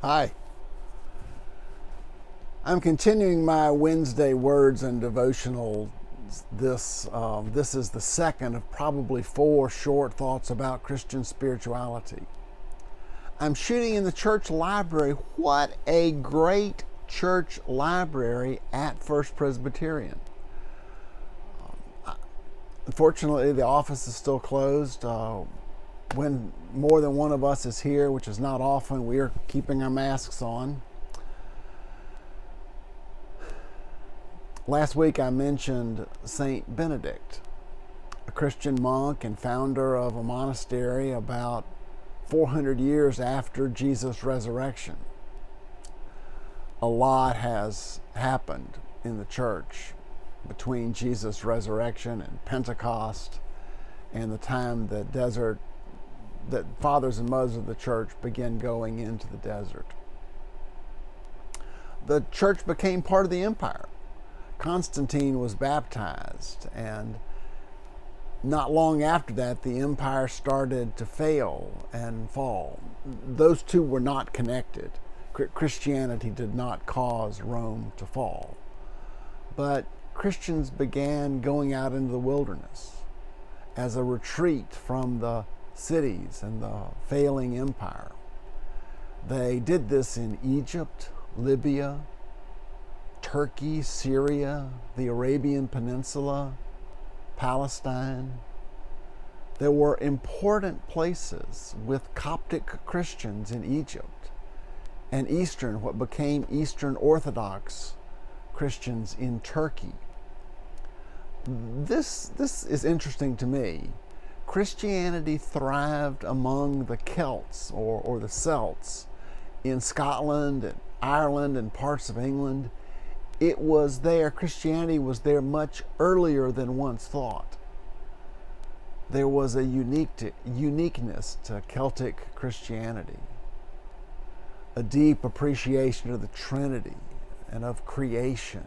Hi. I'm continuing my Wednesday words and devotional. This is the second of probably 4 short thoughts about Christian spirituality. I'm shooting in the church library. What a great church library at First Presbyterian. Unfortunately, the office is still closed. When more than one of us is here, which is not often, we are keeping our masks on. Last week I mentioned Saint Benedict, a Christian monk and founder of a monastery about 400 years after Jesus' resurrection. A lot has happened in the church between Jesus' resurrection and Pentecost and the time that fathers and mothers of the church began going into the desert. The church became part of the empire. Constantine was baptized, and not long after that, the empire started to fail and fall. Those two were not connected. Christianity did not cause Rome to fall. But Christians began going out into the wilderness as a retreat from the cities and the failing empire. They did this in Egypt, Libya, Turkey, Syria, the Arabian Peninsula, Palestine. There were important places with Coptic Christians in Egypt and what became Eastern Orthodox Christians in Turkey. This is interesting to me. Christianity thrived among the Celts or the Celts in Scotland and Ireland and parts of England. It was there, Christianity was there much earlier than once thought. There was a uniqueness to Celtic Christianity, a deep appreciation of the Trinity and of creation.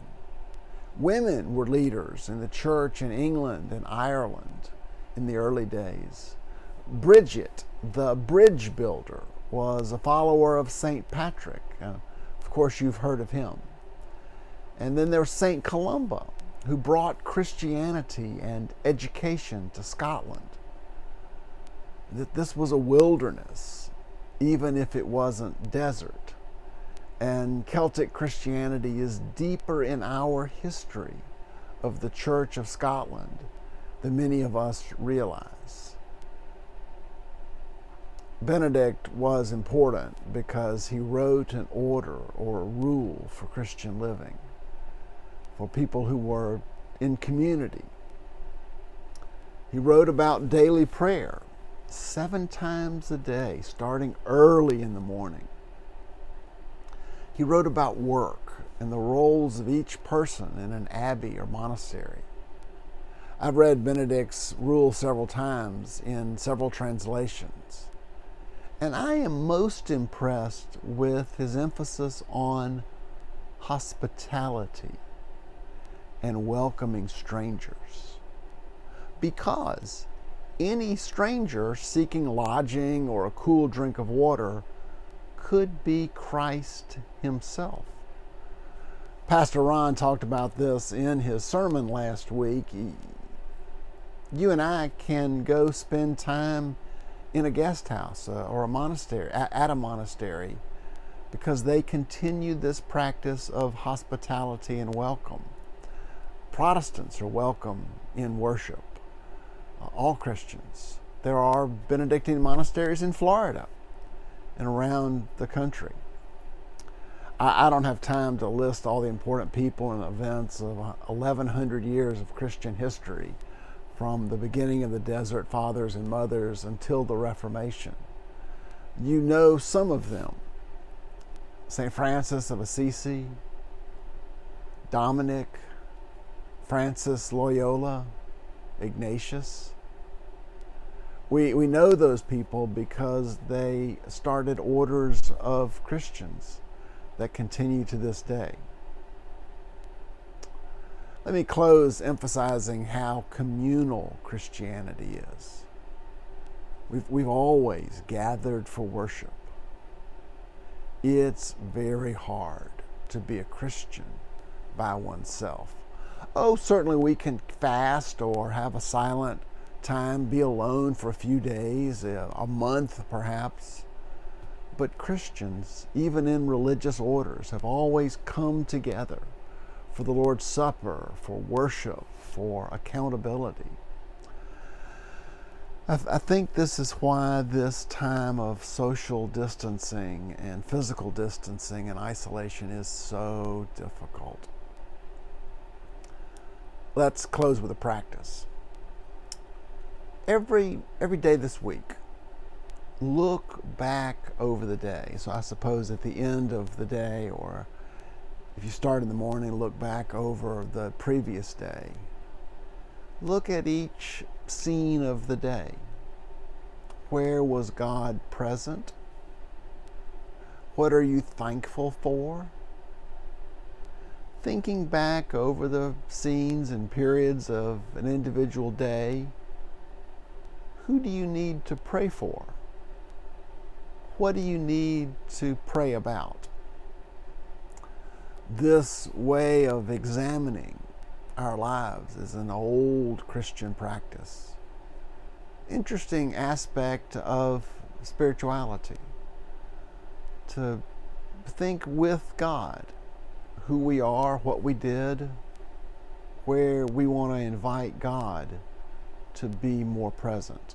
Women were leaders in the church in England and Ireland in the early days. Bridget, the bridge builder, was a follower of St. Patrick. Of course, you've heard of him. And then there was St. Columba, who brought Christianity and education to Scotland. That this was a wilderness, even if it wasn't desert. And Celtic Christianity is deeper in our history of the Church of Scotland than many of us realize. Benedict was important because he wrote an order or a rule for Christian living, for people who were in community. He wrote about daily prayer 7 times a day, starting early in the morning. He wrote about work and the roles of each person in an abbey or monastery. I've read Benedict's rule several times in several translations, and I am most impressed with his emphasis on hospitality and welcoming strangers, because any stranger seeking lodging or a cool drink of water could be Christ himself. Pastor Ron talked about this in his sermon last week. You and I can go spend time in a guest house or a monastery, at a monastery, because they continue this practice of hospitality and welcome. Protestants are welcome in worship, all Christians. There are Benedictine monasteries in Florida and around the country. I don't have time to list all the important people and events of 1,100 years of Christian history, from the beginning of the Desert Fathers and Mothers until the Reformation. You know some of them. St. Francis of Assisi, Dominic, Francis Loyola, Ignatius. We know those people because they started orders of Christians that continue to this day. Let me close emphasizing how communal Christianity is. We've always gathered for worship. It's very hard to be a Christian by oneself. Oh, certainly we can fast or have a silent time, be alone for a few days, a month perhaps. But Christians, even in religious orders, have always come together for the Lord's Supper, for worship, for accountability. I think this is why this time of social distancing and physical distancing and isolation is so difficult. Let's close with a practice. Every day this week, look back over the day. So I suppose at the end of the day, or if you start in the morning, look back over the previous day. Look at each scene of the day. Where was God present? What are you thankful for? Thinking back over the scenes and periods of an individual day, who do you need to pray for? What do you need to pray about? This way of examining our lives is an old Christian practice. Interesting aspect of spirituality. To think with God who we are, what we did, where we want to invite God to be more present.